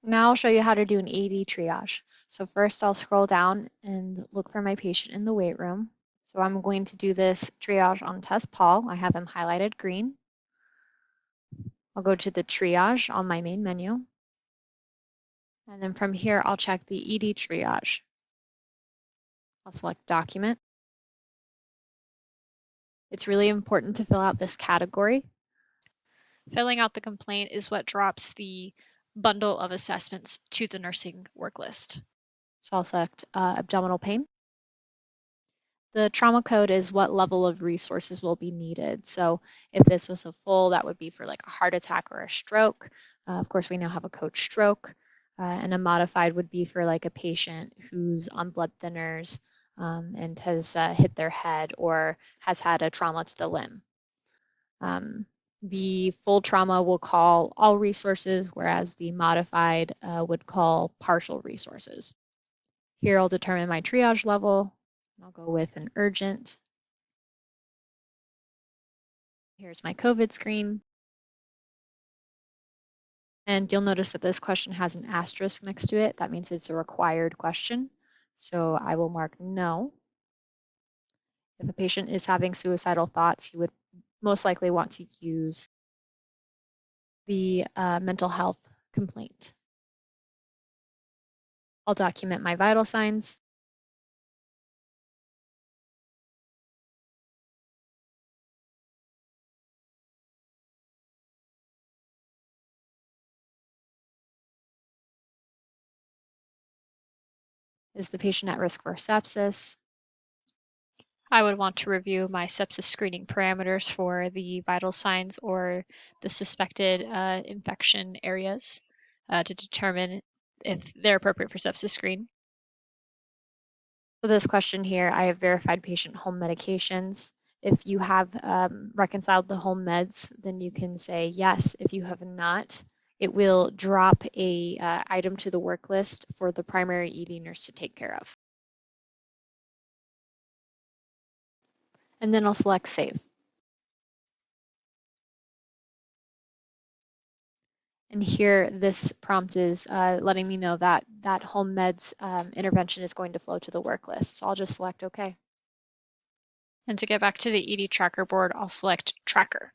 Now I'll show you how to do an ED triage. So first I'll scroll down and look for my patient in the wait room. So I'm going to do this triage on test Paul. I have him highlighted green. I'll go to the triage on my main menu. And then from here, I'll check the ED triage. I'll select document. It's really important to fill out this category. Filling out the complaint is what drops the bundle of assessments to the nursing work list. So I'll select abdominal pain. The trauma code is what level of resources will be needed. So if this was a full, that would be for like a heart attack or a stroke. Of course, we now have a code stroke. And a modified would be for like a patient who's on blood thinners and has hit their head or has had a trauma to the limb. The full trauma will call all resources, whereas the modified would call partial resources. Here I'll determine my triage level. I'll go with an urgent. Here's my COVID screen. And you'll notice that this question has an asterisk next to it. That means it's a required question. So I will mark no. If a patient is having suicidal thoughts, you would most likely want to use the mental health complaint. I'll document my vital signs. Is the patient at risk for sepsis? I would want to review my sepsis screening parameters for the vital signs or the suspected infection areas to determine if they're appropriate for sepsis screen. For this question here, I have verified patient home medications. If you have reconciled the home meds, then you can say yes. If you have not, it will drop a item to the work list for the primary ED nurse to take care of. And then I'll select save. And here, this prompt is letting me know that that home meds intervention is going to flow to the work list. So I'll just select OK. And to get back to the ED tracker board, I'll select tracker.